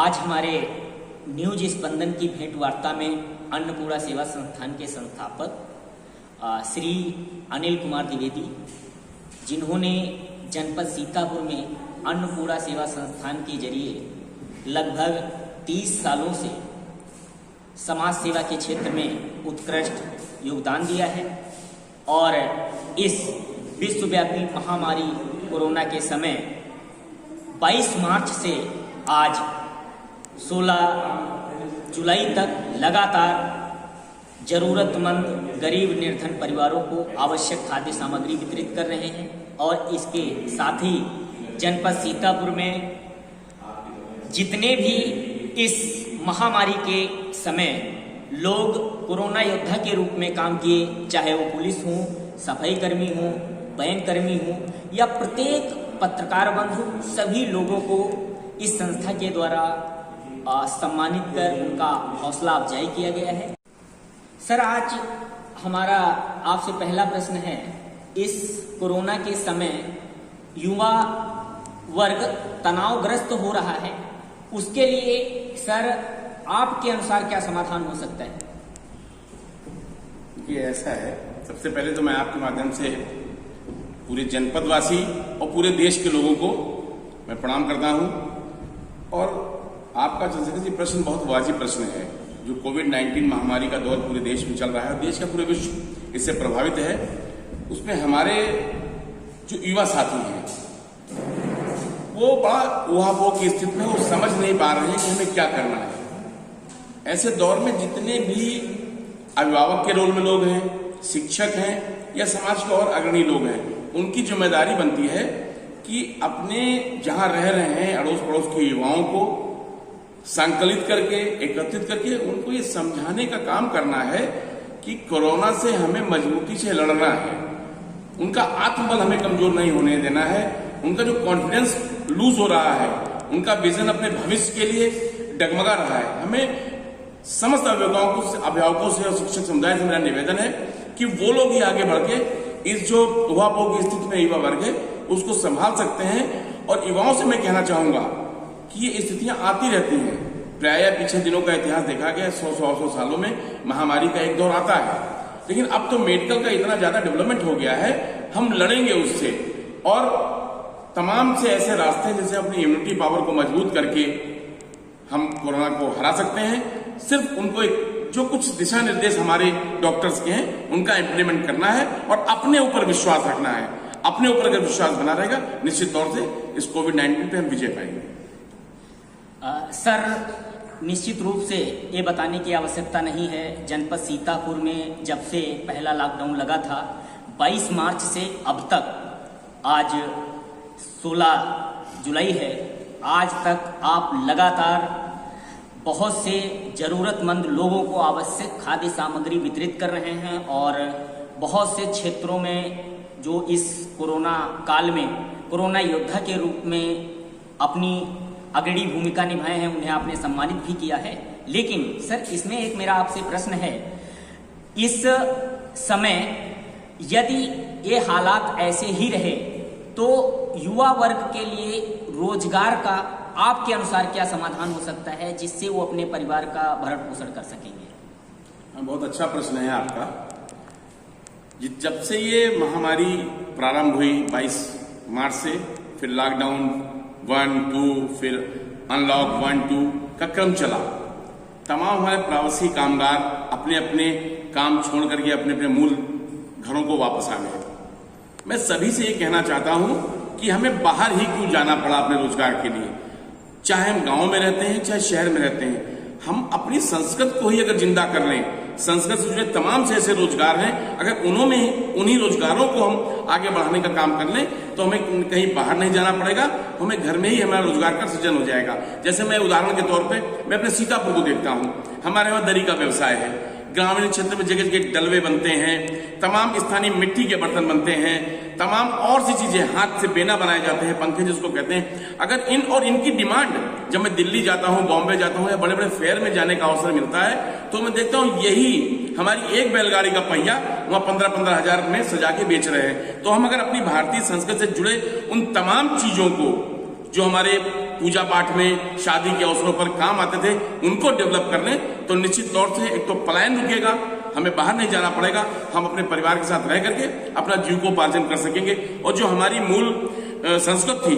आज हमारे न्यूज स्पंदन की भेंट वार्ता में अन्नपूर्णा सेवा संस्थान के संस्थापक श्री अनिल कुमार द्विवेदी, जिन्होंने जनपद सीतापुर में अन्नपूर्णा सेवा संस्थान के जरिए लगभग 30 सालों से समाज सेवा के क्षेत्र में उत्कृष्ट योगदान दिया है और इस विश्वव्यापी महामारी कोरोना के समय 22 मार्च से आज 16 जुलाई तक लगातार जरूरतमंद गरीब निर्धन परिवारों को आवश्यक खाद्य सामग्री वितरित कर रहे हैं और इसके साथ ही जनपद सीतापुर में जितने भी इस महामारी के समय लोग कोरोना योद्धा के रूप में काम किए, चाहे वो पुलिस हो, सफाई कर्मी हो, बैंक कर्मी हो या प्रत्येक पत्रकार बंधु, सभी लोगों को इस संस्था के द्वारा सम्मानित कर उनका हौसला अफजाई किया गया है। सर, आज हमारा आपसे पहला प्रश्न है, इस कोरोना के समय युवा वर्ग तनावग्रस्त हो रहा है, उसके लिए सर आपके अनुसार क्या समाधान हो सकता है? ये ऐसा है, सबसे पहले तो मैं आपके माध्यम से पूरे जनपदवासी और पूरे देश के लोगों को मैं प्रणाम करता हूं। और आपका चंद्रशेखर जी प्रश्न बहुत वाजिब प्रश्न है। जो कोविड-19 महामारी का दौर पूरे देश में चल रहा है और देश का पूरे विश्व इससे प्रभावित है, उसमें हमारे जो युवा साथी हैं वो बड़ा ऊहापोह की स्थिति में वो समझ नहीं पा रहे हैं कि हमें क्या करना है। ऐसे दौर में जितने भी अभिभावक के रोल में लोग हैं, शिक्षक हैं या समाज के और अग्रणी लोग हैं, उनकी जिम्मेदारी बनती है कि अपने जहां रह रहे हैं अड़ोस पड़ोस के युवाओं को संकलित करके, एकत्रित करके उनको ये समझाने का काम करना है कि कोरोना से हमें मजबूती से लड़ना है। उनका आत्मबल हमें कमजोर नहीं होने देना है। उनका जो कॉन्फिडेंस लूज हो रहा है, उनका विजन अपने भविष्य के लिए डगमगा रहा है। हमें समस्त अभिभावकों से और शिक्षक समुदाय से मेरा निवेदन है कि वो लोग ही आगे बढ़ के इस जो ऊहापोह की स्थिति में युवा वर्ग है उसको संभाल सकते हैं। और युवाओं से मैं कहना चाहूंगा कि ये स्थितियां आती रहती हैं। प्रायः पिछले दिनों का इतिहास देखा गया, 100 सालों में महामारी का एक दौर आता है, लेकिन अब तो मेडिकल का इतना ज्यादा डेवलपमेंट हो गया है, हम लड़ेंगे उससे। और तमाम से ऐसे रास्ते हैं जिससे अपनी इम्यूनिटी पावर को मजबूत करके हम कोरोना को हरा सकते हैं। सिर्फ उनको जो कुछ दिशा निर्देश हमारे डॉक्टर्स के हैं उनका इम्प्लीमेंट करना है और अपने ऊपर विश्वास रखना है। अपने ऊपर अगर विश्वास बना रहेगा, निश्चित तौर से इस कोविड-19 पे हम विजय पाएंगे। सर, निश्चित रूप से ये बताने की आवश्यकता नहीं है, जनपद सीतापुर में जब से पहला लॉकडाउन लगा था 22 मार्च से अब तक आज 16 जुलाई है, आज तक आप लगातार बहुत से जरूरतमंद लोगों को आवश्यक खाद्य सामग्री वितरित कर रहे हैं और बहुत से क्षेत्रों में जो इस कोरोना काल में कोरोना योद्धा के रूप में अपनी अग्रणी भूमिका निभाए हैं, उन्हें आपने सम्मानित भी किया है। लेकिन सर, इसमें एक मेरा आपसे प्रश्न है, इस समय यदि ये हालात ऐसे ही रहे तो युवा वर्ग के लिए रोजगार का आपके अनुसार क्या समाधान हो सकता है जिससे वो अपने परिवार का भरण पोषण कर सकेंगे? बहुत अच्छा प्रश्न है आपका। जब से ये महामारी प्रारंभ हुई 22 मार्च से, फिर लॉकडाउन 1, 2, फिर अनलॉक 1, 2 का क्रम चला, तमाम हमारे प्रवासी कामगार अपने अपने काम छोड़ करके अपने अपने मूल घरों को वापस आ गए। मैं सभी से ये कहना चाहता हूं कि हमें बाहर ही क्यों जाना पड़ा अपने रोजगार के लिए, चाहे हम गांव में रहते हैं चाहे शहर में रहते हैं, हम अपनी संस्कृत को ही अगर जिंदा कर लें, संस्कृत से जुड़े तमाम से ऐसे रोजगार हैं, अगर उन्हीं रोजगारों को हम आगे बढ़ाने का काम कर लें तो हमें कहीं बाहर नहीं जाना पड़ेगा, हमें घर में ही हमारा रोजगार का सृजन हो जाएगा। जैसे मैं उदाहरण के तौर पे मैं अपने सीतापुर को देखता हूं, हमारे वहां दरी का व्यवसाय है, ग्रामीण क्षेत्र में जगह जगह डलवे बनते हैं, तमाम स्थानीय मिट्टी के बर्तन बनते हैं, तमाम और सी चीजें, हाथ से बेना बनाए जाते हैं, पंखे जिसको कहते हैं। अगर इनकी डिमांड, जब मैं दिल्ली जाता हूं, बॉम्बे जाता हूं या बड़े बड़े फेयर में जाने का अवसर मिलता है तो मैं देखता हूं यही हमारी एक बैलगाड़ी का पहिया वहां 15-15 हजार में सजा के बेच रहे हैं। तो हम अगर अपनी भारतीय संस्कृति से जुड़े उन तमाम चीजों को जो हमारे पूजा पाठ में, शादी के अवसरों पर काम आते थे, उनको डेवलप करने, तो निश्चित तौर से एक तो पलायन रुकेगा, हमें बाहर नहीं जाना पड़ेगा, हम अपने परिवार के साथ रह करके अपना जीविकोपार्जन कर सकेंगे। और जो हमारी मूल संस्कृति थी,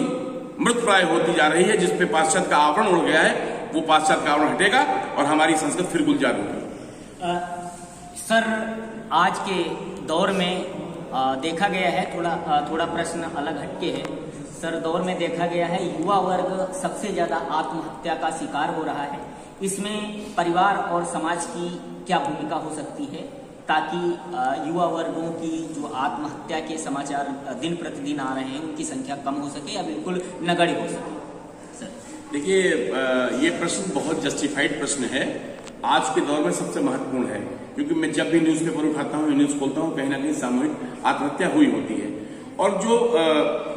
मृत प्राय होती जा रही है, जिसपे पाश्चात्य का आवरण उड़ गया है, वो पाश्चात्य का आवरण हटेगा और हमारी संस्कृति फिर गुलजार होगी। सर, आज के दौर में देखा गया है, थोड़ा प्रश्न अलग हटके है सर। दौर में देखा गया है युवा वर्ग सबसे ज्यादा आत्महत्या का शिकार हो रहा है। इसमें परिवार और समाज की क्या भूमिका हो सकती है ताकि युवा वर्गों की जो आत्महत्या के समाचार दिन प्रतिदिन आ रहे हैं उनकी संख्या कम हो सके या बिल्कुल नगण्य हो सके? सर देखिए, ये प्रश्न बहुत जस्टिफाइड प्रश्न है, आज के दौर में सबसे महत्वपूर्ण है, क्योंकि मैं जब भी न्यूज़पेपर उठाता हूँ, न्यूज़ खोलता हूँ, कहीं ना कहीं सामूहिक आत्महत्या हुई होती है। और जो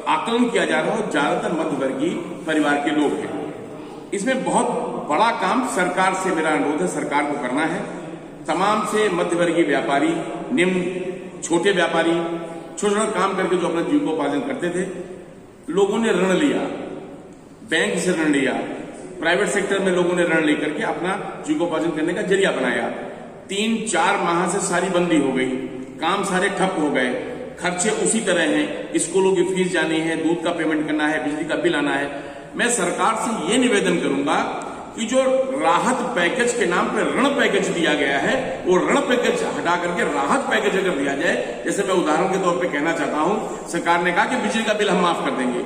आकलन किया जा रहा है ज्यादातर मध्यवर्गीय परिवार के लोग हैं। इसमें बहुत बड़ा काम सरकार से, मेरा अनुरोध है, सरकार को करना है। तमाम से मध्यवर्गीय व्यापारी, निम्न छोटे व्यापारी, छोटा काम करके जो अपना जीविकोपार्जन करते थे, लोगों ने ऋण लिया, बैंक से ऋण लिया, प्राइवेट सेक्टर में लोगों ने ऋण लेकर के अपना जीविकोपार्जन करने का जरिया बनाया। 3-4 माह से सारी बंदी हो गई, काम सारे ठप हो गए, खर्चे उसी तरह हैं, स्कूलों की फीस जानी है, दूध का पेमेंट करना है, बिजली का बिल आना है। मैं सरकार से ये निवेदन करूंगा कि जो राहत पैकेज के नाम पर ऋण पैकेज दिया गया है, वो ऋण पैकेज हटा करके राहत पैकेज अगर दिया जाए, जैसे मैं उदाहरण के तौर पे कहना चाहता हूं, सरकार ने कहा कि बिजली का बिल हम माफ कर देंगे,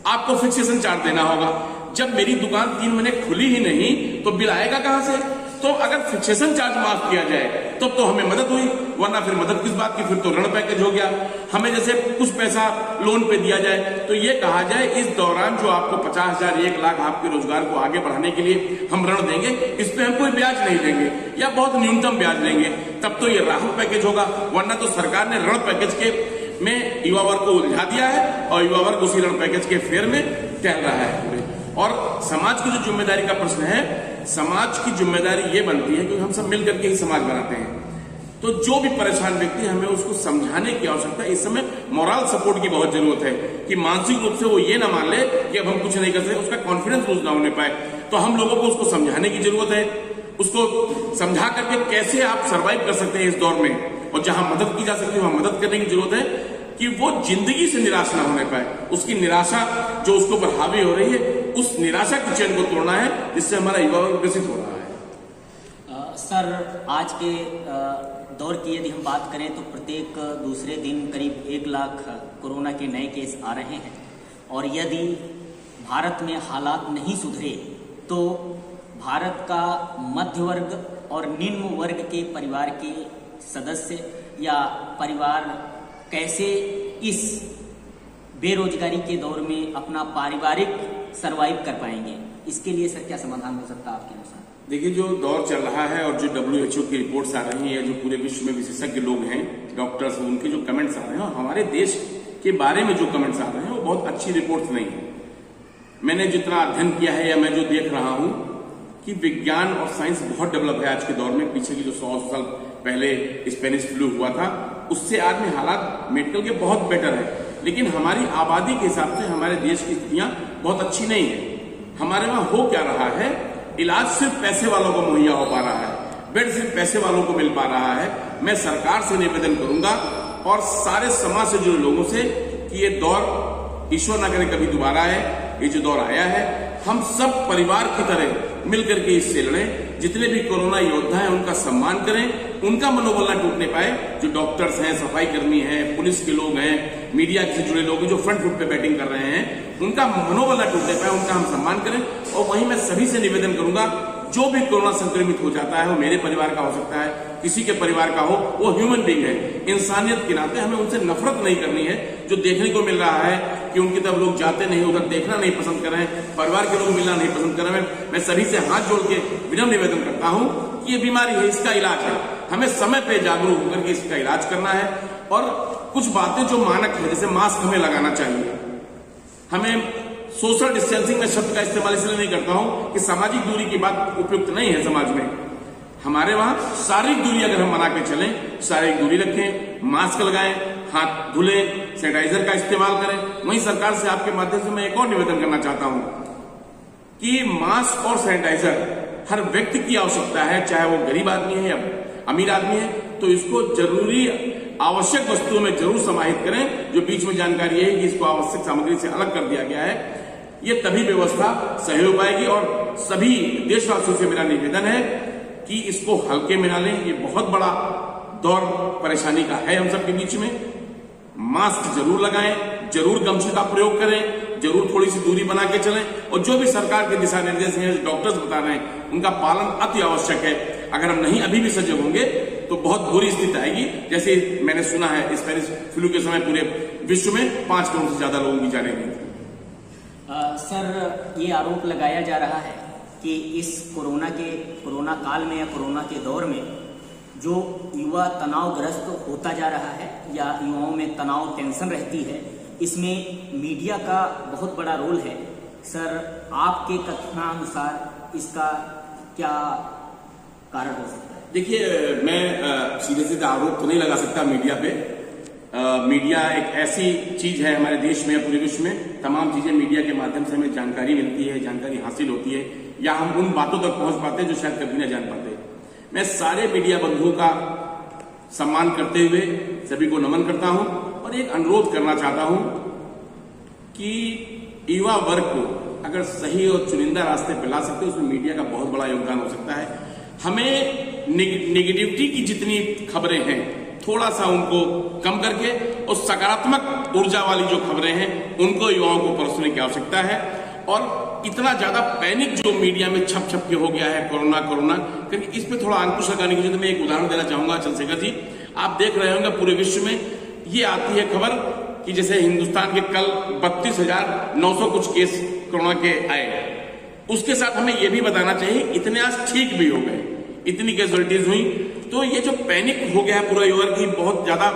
आपको फिक्सेशन चार्ज देना होगा। जब मेरी दुकान 3 महीने खुली ही नहीं तो बिल आएगा कहां से? तो अगर फिक्सेशन चार्ज माफ किया जाए तब तो हमें मदद हुई, वरना फिर मदद किस बात की? फिर तो ऋण पैकेज हो गया। हमें जैसे कुछ पैसा लोन पे दिया जाए तो ये कहा जाए इस दौरान जो आपको 50,000, 1 लाख आपके रोजगार को आगे बढ़ाने के लिए हम ऋण देंगे, इस पे हम कोई ब्याज नहीं देंगे या बहुत न्यूनतम ब्याज देंगे, तब तो ये राहत पैकेज होगा। वरना तो सरकार ने ऋण पैकेज के में युवा वर्ग को उलझा दिया है और युवा वर्ग उसी ऋण पैकेज के फेर में टहल रहा है पूरे। और समाज की जो जिम्मेदारी का प्रश्न है, समाज की जिम्मेदारी ये बनती है क्योंकि हम सब मिलकर के ही समाज बनाते हैं, तो जो भी परेशान व्यक्ति है हमें उसको समझाने की आवश्यकता है। इस समय मोरल सपोर्ट की बहुत जरूरत है कि मानसिक रूप से वो ये ना मान ले कि अब हम कुछ नहीं कर सकते, उसका कॉन्फिडेंस लूज ना होने पाए। तो हम लोगों को उसको समझाने की जरूरत है, उसको समझा करके कैसे आप सर्वाइव कर सकते हैं इस दौर में, और जहां मदद की जा सकती है वहां मदद करने की जरूरत है कि वो जिंदगी से निराश ना होने पाए। उसकी निराशा जो उसके ऊपर हावी हो रही है, उस निराशा की चैन को तोड़ना है, जिससे हमारा युवा वर्ग विकसित हो रहा है। सर, आज के दौर की यदि हम बात करें तो प्रत्येक दूसरे दिन करीब 1 लाख कोरोना के नए केस आ रहे हैं, और यदि भारत में हालात नहीं सुधरे तो भारत का मध्य वर्ग और निम्न वर्ग के परिवार के सदस्य या परिवार कैसे इस बेरोजगारी के दौर में अपना पारिवारिक सरवाइव कर पाएंगे? इसके लिए सर क्या समाधान हो सकता है आपके अनुसार? देखिए, जो दौर चल रहा है और जो WHO की रिपोर्ट्स आ रही है, जो पूरे विश्व में विशेषज्ञ लोग हैं, डॉक्टर्स, उनके जो कमेंट्स आ रहे हैं और हमारे देश के बारे में जो कमेंट्स आ रहे हैं, वो बहुत अच्छी रिपोर्ट्स नहीं है। मैंने जितना अध्ययन किया है या मैं जो देख रहा हूं कि विज्ञान और साइंस बहुत डेवलप है आज के दौर में। पीछे की जो 100 साल पहले स्पेनिश फ्लू हुआ था, उससे आज में हालात मेडिकल के बहुत बेटर है, लेकिन हमारी आबादी के हिसाब से हमारे देश की स्थितियां बहुत अच्छी नहीं है। हमारे वहां हो क्या रहा है, इलाज सिर्फ पैसे वालों को मुहैया हो पा रहा है, बेड सिर्फ पैसे वालों को मिल पा रहा है। मैं सरकार से निवेदन करूंगा और सारे समाज से जुड़े लोगों से कि ये दौर ईश्वर न करे कभी दोबारा आए। ये जो दौर आया है, हम सब परिवार की तरह मिलकर के इससे लड़ें। जितने भी कोरोना योद्धा हैं उनका सम्मान करें, उनका मनोबल न टूटने पाए। जो डॉक्टर्स हैं, सफाई कर्मी हैं, पुलिस के लोग हैं, मीडिया से जुड़े लोग हैं जो फ्रंट फुट पे बैटिंग कर रहे हैं, उनका मनोबल न टूटने पाए, उनका हम सम्मान करें। और वहीं मैं सभी से निवेदन करूंगा, जो भी कोरोना संक्रमित हो जाता है वो मेरे परिवार का हो सकता है, किसी के परिवार का हो, वो ह्यूमन बीइंग है। इंसानियत के नाते हमें उनसे नफरत नहीं करनी है। जो देखने को मिल रहा है कि उनकी तरफ लोग जाते नहीं, उधर देखना नहीं पसंद कर रहे हैं, परिवार के लोग मिलना नहीं पसंद कर रहे हैं, मैं सभी से हाथ जोड़ के विनम्र निवेदन करता हूं कि ये बीमारी है, इसका इलाज है, हमें समय पे जागरूक होकर के इसका इलाज करना है। और कुछ बातें जो मानक है, जैसे मास्क हमें लगाना चाहिए, हमें सोशल डिस्टेंसिंग में शब्द का इस्तेमाल इसलिए नहीं करता हूं कि सामाजिक दूरी की बात उपयुक्त नहीं है समाज में, हमारे वहां शारीरिक दूरी अगर हम बना के चलें, शारीरिक दूरी रखें, मास्क लगाएं, हाथ धुलें, सैनिटाइजर का इस्तेमाल करें। वहीं सरकार से आपके माध्यम से मैं एक और निवेदन करना चाहता हूं कि मास्क और सैनिटाइजर हर व्यक्ति की आवश्यकता है, चाहे वो गरीब आदमी है या अमीर आदमी है, तो इसको जरूरी आवश्यक वस्तुओं में जरूर समाहित करें। जो बीच में जानकारी है कि इसको आवश्यक सामग्री से अलग कर दिया गया है, ये तभी व्यवस्था सही हो पाएगी। और सभी देशवासियों से मेरा निवेदन है कि इसको हल्के में ना लें। ये बहुत बड़ा दौर परेशानी का है हम सबके बीच में। मास्क जरूर लगाएं, जरूर गमछे का प्रयोग करें, जरूर थोड़ी सी दूरी बना के चलें, और जो भी सरकार के दिशा निर्देश हैं, जो डॉक्टर्स बता रहे हैं, उनका पालन अति आवश्यक है। अगर हम नहीं अभी भी सजग होंगे तो बहुत बुरी स्थिति आएगी। जैसे मैंने सुना है स्पेनिश फ्लू के समय पूरे विश्व में 5 करोड़ से ज्यादा लोगों की जाने गई थी। सर, ये आरोप लगाया जा रहा है कि इस कोरोना काल में या कोरोना के दौर में जो युवा तनावग्रस्त होता जा रहा है या युवाओं में तनाव टेंशन रहती है, इसमें मीडिया का बहुत बड़ा रोल है। सर, आपके कथनानुसार इसका क्या कारण हो सकता है? देखिए, मैं सीधे सीधे आरोप तो नहीं लगा सकता मीडिया पे। मीडिया एक ऐसी चीज है हमारे देश में, पूरे विश्व में तमाम चीजें मीडिया के माध्यम से हमें जानकारी मिलती है, जानकारी हासिल होती है, या हम उन बातों तक पहुंच पाते हैं जो शायद कभी न जान पाते। मैं सारे मीडिया बंधुओं का सम्मान करते हुए सभी को नमन करता हूं और एक अनुरोध करना चाहता हूं कि युवा वर्ग को अगर सही और चुनिंदा रास्ते पे ला सकते हैं, उसमें मीडिया का बहुत बड़ा योगदान हो सकता है। हमें नेगेटिविटी की जितनी खबरें हैं, थोड़ा सा उनको कम करके और सकारात्मक ऊर्जा वाली जो खबरें हैं उनको युवाओं को परोसने की आवश्यकता है। और इतना ज्यादा पैनिक जो मीडिया में छप के हो गया है कोरोना, क्योंकि इस पे थोड़ा अंकुश लगाने की जरूरत। मैं एक उदाहरण देना चाहूंगा चंद्रशेखर जी, आप देख रहे होंगे पूरे विश्व में ये आती है खबर कि जैसे हिंदुस्तान के कल 32,900 कुछ केस कोरोना के आए। उसके साथ हमें यह भी बताना चाहिए इतने आज ठीक भी हो गए, इतनी कैजुअलिटीज हुई। तो ये जो पैनिक हो गया है पूरा युवा की, बहुत ज्यादा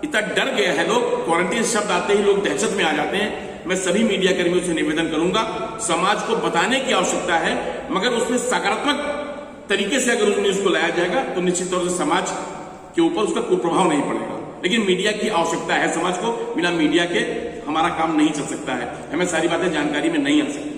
इतना डर गया है लोग, क्वारंटीन शब्द आते ही लोग दहशत में आ जाते हैं। मैं सभी मीडिया कर्मियों से निवेदन करूंगा, समाज को बताने की आवश्यकता है, मगर उसमें सकारात्मक तरीके से अगर उस न्यूज को लाया जाएगा तो निश्चित तौर से समाज के ऊपर उसका कोई प्रभाव नहीं पड़ेगा। लेकिन मीडिया की आवश्यकता है समाज को, बिना मीडिया के हमारा काम नहीं चल सकता है, हमें सारी बातें जानकारी में नहीं आ सकती।